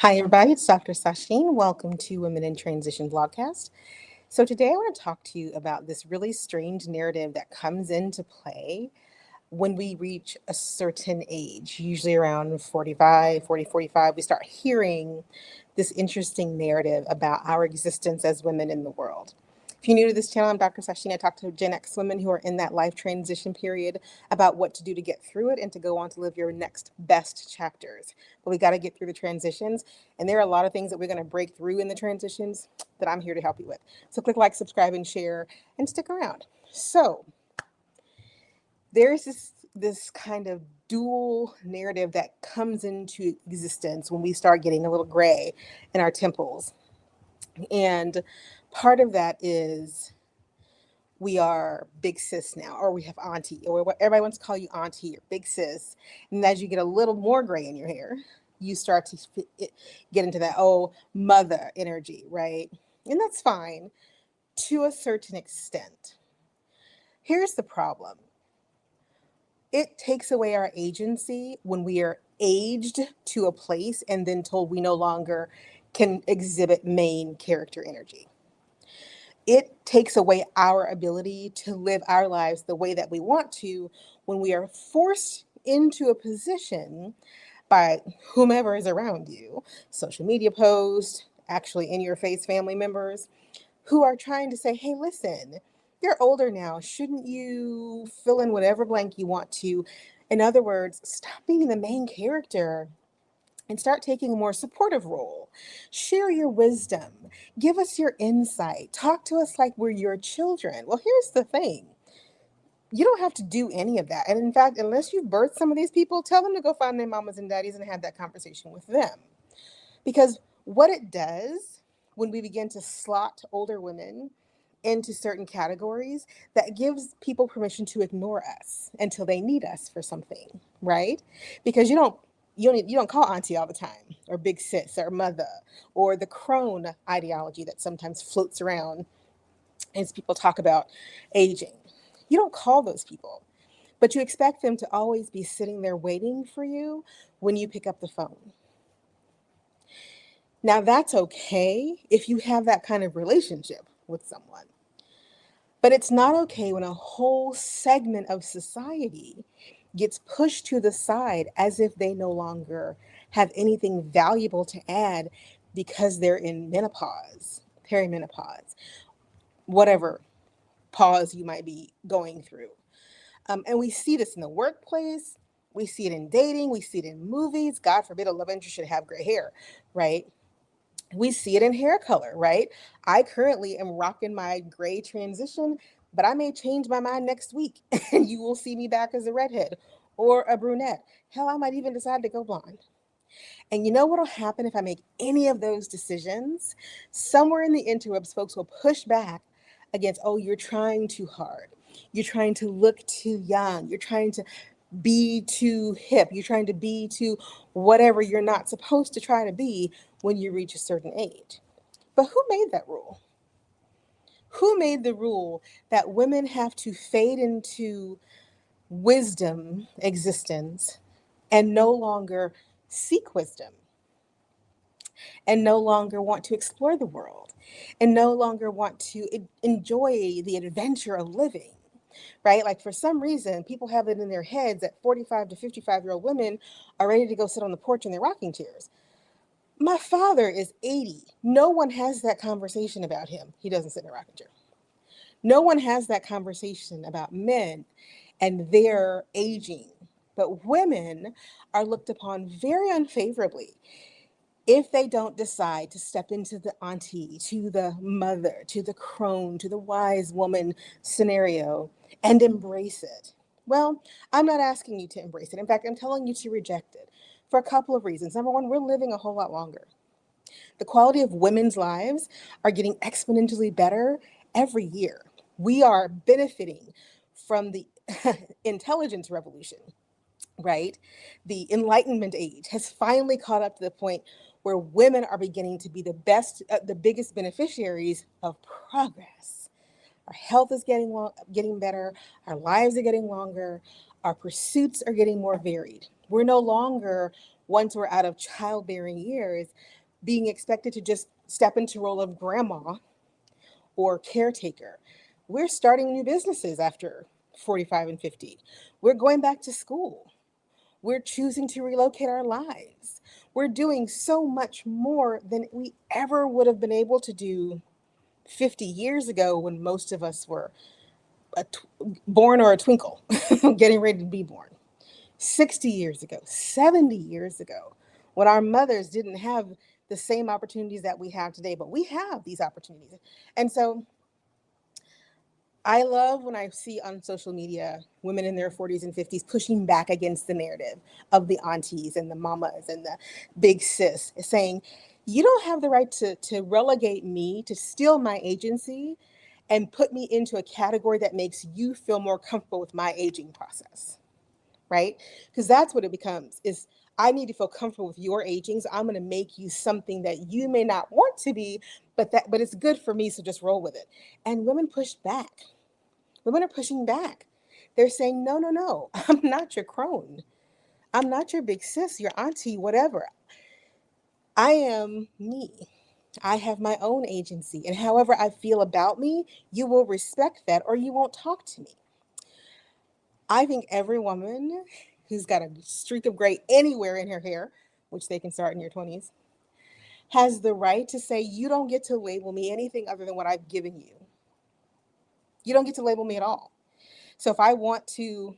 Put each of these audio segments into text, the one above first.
Hi, everybody. It's Dr. Sasheen. Welcome to Women in Transition vlogcast. So, today I want to talk to you about this really strange narrative that comes into play when we reach a certain age, usually around 45, 40, 45. We start hearing this interesting narrative about our existence as women in the world. If you're new to this channel, I'm Dr. Sashina. I talk to Gen X women who are in that life transition period about what to do to get through it and to go on to live your next best chapters. But we got to get through the transitions. And there are a lot of things that we're going to break through in the transitions that I'm here to help you with. So click like, subscribe, and share, and stick around. So there's this kind of dual narrative that comes into existence when we start getting a little gray in our temples. And part of that is we are big sis now, or we have auntie, or what everybody wants to call you auntie or big sis. And as you get a little more gray in your hair, you start to get into that, oh, mother energy, right? And that's fine to a certain extent. Here's the problem: it takes away our agency when we are aged to a place and then told we no longer can exhibit main character energy. It takes away our ability to live our lives the way that we want to when we are forced into a position by whomever is around you, social media posts, actually in your face family members, who are trying to say, hey, listen, you're older now. Shouldn't you fill in whatever blank you want to? In other words, stop being the main character and start taking a more supportive role. Share your wisdom. Give us your insight. Talk to us like we're your children. Well, here's the thing: you don't have to do any of that. And in fact, unless you've birthed some of these people, tell them to go find their mamas and daddies and have that conversation with them. Because what it does when we begin to slot older women into certain categories, that gives people permission to ignore us until they need us for something, right? Because you don't call auntie all the time, or big sis, or mother, or the crone ideology that sometimes floats around as people talk about aging. You don't call those people, but you expect them to always be sitting there waiting for you when you pick up the phone. Now, that's okay if you have that kind of relationship with someone. But it's not okay when a whole segment of society gets pushed to the side as if they no longer have anything valuable to add because they're in menopause, perimenopause, whatever pause you might be going through. And we see this in the workplace. We see it in dating. We see it in movies. God forbid a love interest should have gray hair, right? We see it in hair color, right? I currently am rocking my gray transition, but I may change my mind next week and you will see me back as a redhead or a brunette. Hell, I might even decide to go blonde. And you know what'll happen if I make any of those decisions? Somewhere in the interwebs, folks will push back against, oh, you're trying too hard. You're trying to look too young. You're trying to be too hip. You're trying to be too whatever you're not supposed to try to be when you reach a certain age. But who made that rule? Who made the rule that women have to fade into wisdom existence and no longer seek wisdom, and no longer want to explore the world, and no longer want to enjoy the adventure of living? Right? Like, for some reason, people have it in their heads that 45 to 55-year-old women are ready to go sit on the porch in their rocking chairs. My father is 80. No one has that conversation about him. He doesn't sit in a rocking chair. No one has that conversation about men and their aging. But women are looked upon very unfavorably if they don't decide to step into the auntie, to the mother, to the crone, to the wise woman scenario and embrace it. Well, I'm not asking you to embrace it. In fact, I'm telling you to reject it for a couple of reasons. Number one, we're living a whole lot longer. The quality of women's lives are getting exponentially better every year. We are benefiting from the intelligence revolution, right? The Enlightenment age has finally caught up to the point where women are beginning to be the biggest beneficiaries of progress. Our health is getting better. Our lives are getting longer. Our pursuits are getting more varied. We're no longer once we're out of childbearing years, being expected to just step into role of grandma or caretaker. We're starting new businesses after 45 and 50. We're going back to school. We're choosing to relocate our lives. We're doing so much more than we ever would have been able to do 50 years ago when most of us were born or a twinkle, getting ready to be born. 60 years ago, 70 years ago, when our mothers didn't have the same opportunities that we have today, but we have these opportunities. And so I love when I see on social media women in their 40s and 50s pushing back against the narrative of the aunties and the mamas and the big sis, saying, you don't have the right to relegate me, to steal my agency, and put me into a category that makes you feel more comfortable with my aging process, right? Because that's what it becomes is I need to feel comfortable with your aging, so I'm going to make you something that you may not want to be, but it's good for me, so just roll with it. And women push back. Women are pushing back. They're saying, no, no, no, I'm not your crone. I'm not your big sis, your auntie, whatever. I am me. I have my own agency. And however I feel about me, you will respect that or you won't talk to me. I think every woman who's got a streak of gray anywhere in her hair, which they can start in your 20s, has the right to say, you don't get to label me anything other than what I've given you. You don't get to label me at all. So if I want to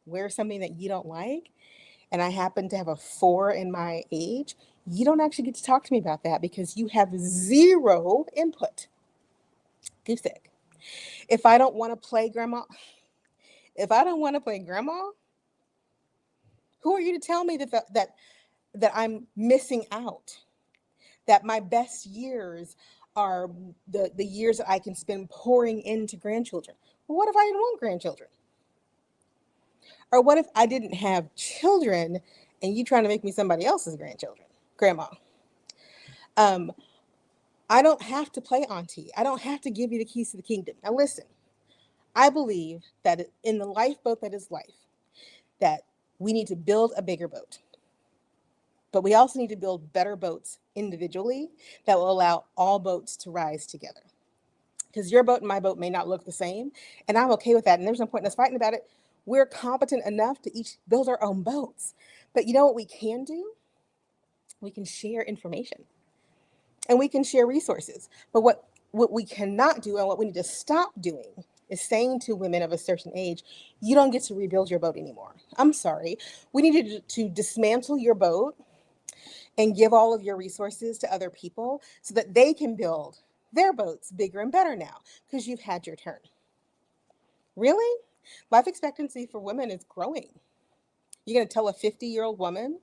wear something that you don't like, and I happen to have a 4 in my age, you don't actually get to talk to me about that because you have zero input. Goose egg. If I don't want to play grandma, if I don't want to play grandma, who are you to tell me that I'm missing out? That my best years are the years that I can spend pouring into grandchildren. Well, what if I didn't want grandchildren? Or what if I didn't have children and you trying to make me somebody else's grandchildren, grandma? Um, I don't have to play auntie. I don't have to give you the keys to the kingdom. Now listen, I believe that in the lifeboat that is life, that we need to build a bigger boat. But we also need to build better boats individually that will allow all boats to rise together. Because your boat and my boat may not look the same, and I'm okay with that. And there's no point in us fighting about it. We're competent enough to each build our own boats. But you know what we can do? We can share information and we can share resources. But what we cannot do and what we need to stop doing is saying to women of a certain age, you don't get to rebuild your boat anymore. I'm sorry. We need to dismantle your boat and give all of your resources to other people so that they can build their boats bigger and better now because you've had your turn. Really? Life expectancy for women is growing. You're going to tell a 50-year-old woman,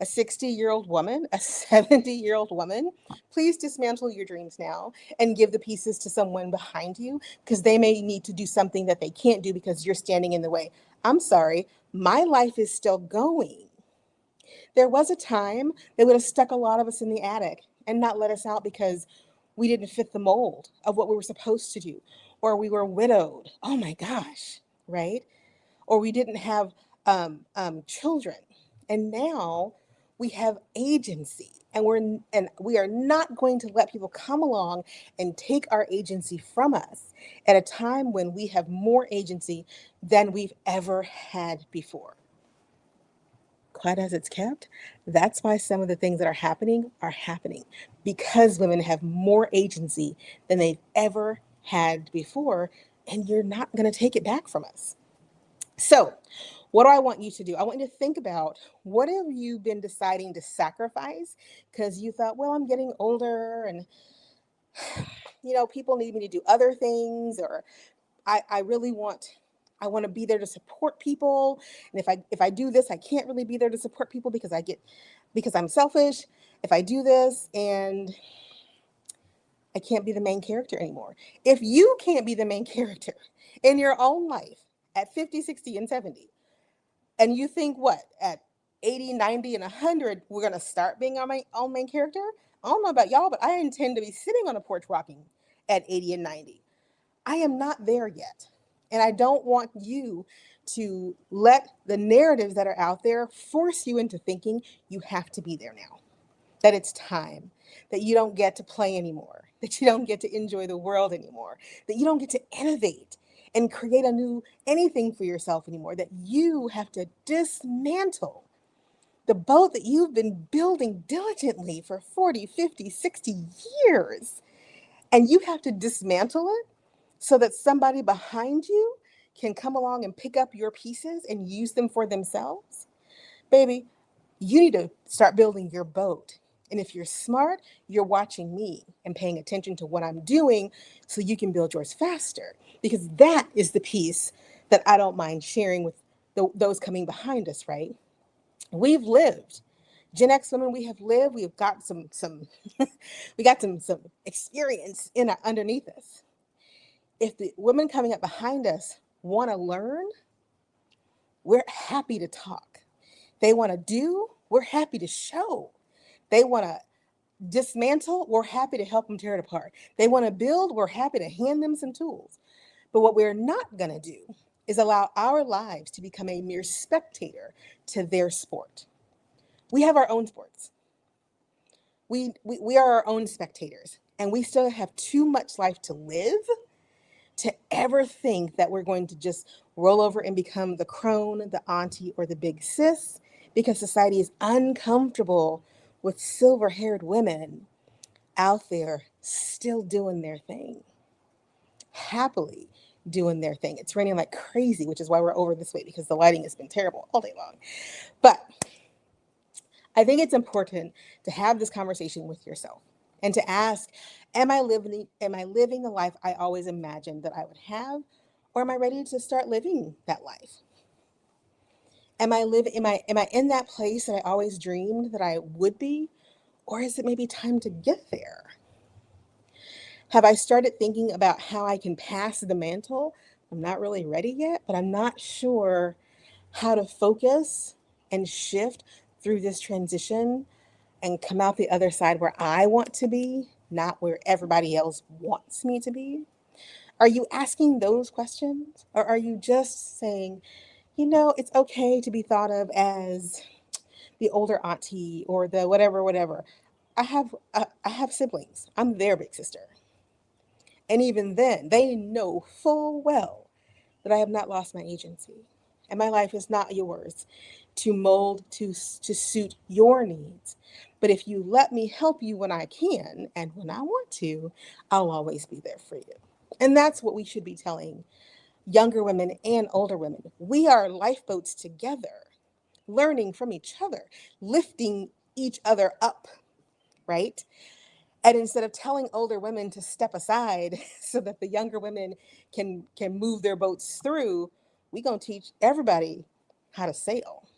a 60-year-old woman, a 70-year-old woman, please dismantle your dreams now and give the pieces to someone behind you because they may need to do something that they can't do because you're standing in the way. I'm sorry, my life is still going. There was a time they would have stuck a lot of us in the attic and not let us out because we didn't fit the mold of what we were supposed to do, or we were widowed. Oh my gosh, right? Or we didn't have children. And now we have agency, and we are not going to let people come along and take our agency from us at a time when we have more agency than we've ever had before. Quiet as it's kept. That's why some of the things that are happening because women have more agency than they've ever had before, and you're not going to take it back from us. So, what do I want you to do? I want you to think about what have you been deciding to sacrifice because you thought, well, I'm getting older and people need me to do other things, or I really I want to be there to support people. And if I do this, I can't really be there to support people because I'm selfish. If I do this and I can't be the main character anymore. If you can't be the main character in your own life at 50, 60, and 70, and you think what, at 80, 90, and 100, we're going to start being our own main character? I don't know about y'all, but I intend to be sitting on a porch rocking at 80 and 90. I am not there yet. And I don't want you to let the narratives that are out there force you into thinking you have to be there now, that it's time, that you don't get to play anymore, that you don't get to enjoy the world anymore, that you don't get to innovate and create a new anything for yourself anymore, that you have to dismantle the boat that you've been building diligently for 40, 50, 60 years. And you have to dismantle it so that somebody behind you can come along and pick up your pieces and use them for themselves. Baby, you need to start building your boat. And if you're smart, you're watching me and paying attention to what I'm doing so you can build yours faster. Because that is the piece that I don't mind sharing with those coming behind us, right? We've lived. Gen X women, we have lived. We've got some we got some experience underneath us. If the women coming up behind us want to learn, we're happy to talk. They want to do, we're happy to show. They want to dismantle, we're happy to help them tear it apart. They want to build, we're happy to hand them some tools. But what we're not going to do is allow our lives to become a mere spectator to their sport. We have our own sports. We are our own spectators, and we still have too much life to live to ever think that we're going to just roll over and become the crone, the auntie, or the big sis, because society is uncomfortable with silver-haired women out there still doing their thing, happily doing their thing. It's raining like crazy, which is why we're over this way, because the lighting has been terrible all day long. But I think it's important to have this conversation with yourself and to ask, am I living the life I always imagined that I would have? Or am I ready to start living that life? Am I in that place that I always dreamed that I would be? Or is it maybe time to get there? Have I started thinking about how I can pass the mantle? I'm not really ready yet, but I'm not sure how to focus and shift through this transition and come out the other side where I want to be, not where everybody else wants me to be? Are you asking those questions? Or are you just saying, it's okay to be thought of as the older auntie or the whatever, whatever? I have siblings. I'm their big sister. And even then, they know full well that I have not lost my agency. And my life is not yours to mold to suit your needs. But if you let me help you when I can and when I want to, I'll always be there for you. And that's what we should be telling younger women and older women. We are lifeboats together, learning from each other, lifting each other up, right? And instead of telling older women to step aside so that the younger women can move their boats through, we're gonna teach everybody how to sail.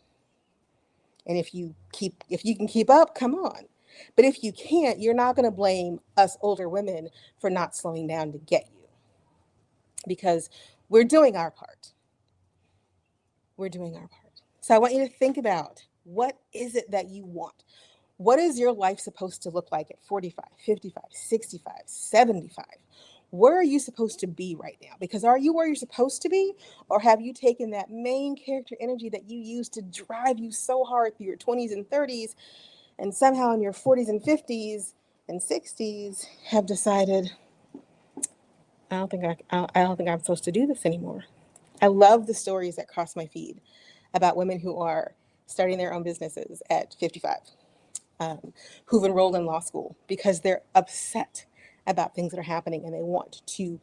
And if you can keep up, come on. But if you can't, you're not gonna blame us older women for not slowing down to get you, because we're doing our part. We're doing our part. So I want you to think about, what is it that you want? What is your life supposed to look like at 45, 55, 65, 75? Where are you supposed to be right now? Because are you where you're supposed to be? Or have you taken that main character energy that you used to drive you so hard through your 20s and 30s, and somehow in your 40s and 50s and 60s have decided, I don't think I'm supposed to do this anymore. I love the stories that cross my feed about women who are starting their own businesses at 55, who've enrolled in law school because they're upset about things that are happening and they want to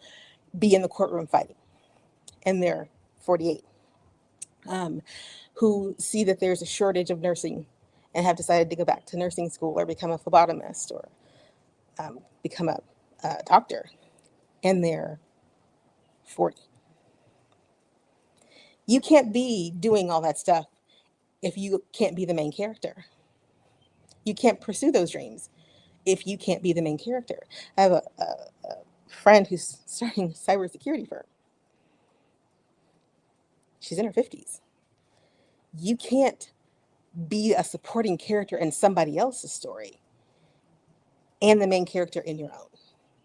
be in the courtroom fighting, and they're 48, who see that there's a shortage of nursing and have decided to go back to nursing school or become a phlebotomist or become a doctor, and they're 40. You can't be doing all that stuff if you can't be the main character. You can't pursue those dreams if you can't be the main character. I have a friend who's starting a cybersecurity firm. She's in her 50s. You can't be a supporting character in somebody else's story and the main character in your own,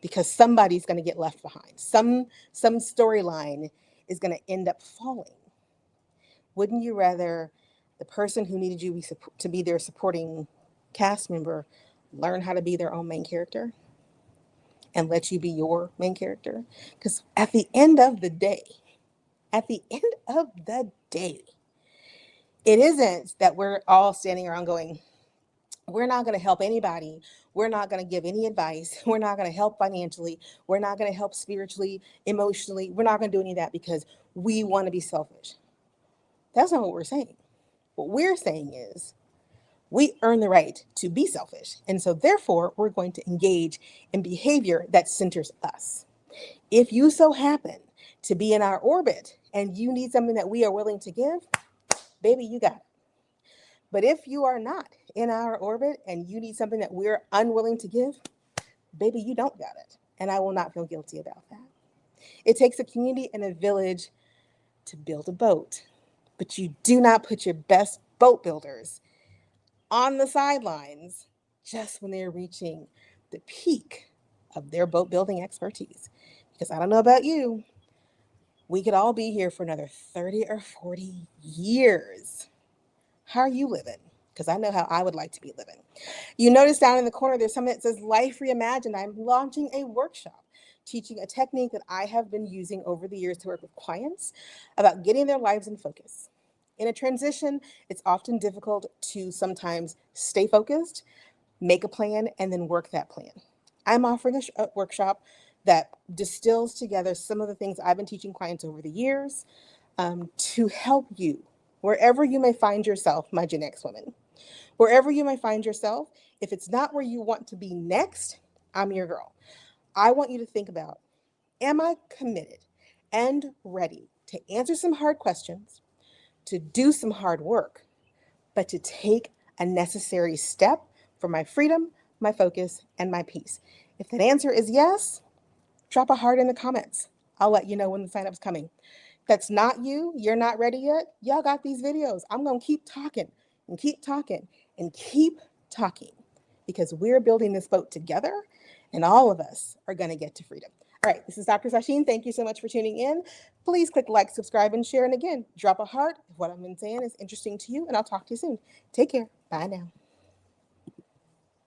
because somebody's going to get left behind. Some storyline is going to end up falling. Wouldn't you rather the person who needed you to be their supporting cast member learn how to be their own main character and let you be your main character? Because at the end of the day, it isn't that we're all standing around going, we're not going to help anybody. We're not going to give any advice. We're not going to help financially. We're not going to help spiritually, emotionally. We're not going to do any of that because we want to be selfish. That's not what we're saying. What we're saying is we earn the right to be selfish. And so, therefore, we're going to engage in behavior that centers us. If you so happen to be in our orbit and you need something that we are willing to give, baby, you got it. But if you are not in our orbit and you need something that we're unwilling to give, baby, you don't got it. And I will not feel guilty about that. It takes a community and a village to build a boat, but you do not put your best boat builders on the sidelines just when they're reaching the peak of their boat building expertise. Because I don't know about you, we could all be here for another 30 or 40 years. How are you living? Because I know how I would like to be living. You notice down in the corner, there's something that says Life Reimagined. I'm launching a workshop teaching a technique that I have been using over the years to work with clients about getting their lives in focus. In a transition, it's often difficult to sometimes stay focused, make a plan, and then work that plan. I'm offering a workshop that distills together some of the things I've been teaching clients over the years to help you wherever you may find yourself, my Gen X woman. Wherever you may find yourself, if it's not where you want to be next, I'm your girl. I want you to think about, am I committed and ready to answer some hard questions, to do some hard work, but to take a necessary step for my freedom, my focus, and my peace? If that answer is yes, drop a heart in the comments. I'll let you know when the sign up's coming. If that's not you, you're not ready yet, y'all got these videos. I'm going to keep talking and keep talking and keep talking because we're building this boat together and all of us are going to get to freedom. All right, this is Dr. Sasheen. Thank you so much for tuning in. Please click like, subscribe, and share. And again, drop a heart if what I've been saying is interesting to you, and I'll talk to you soon. Take care. Bye now.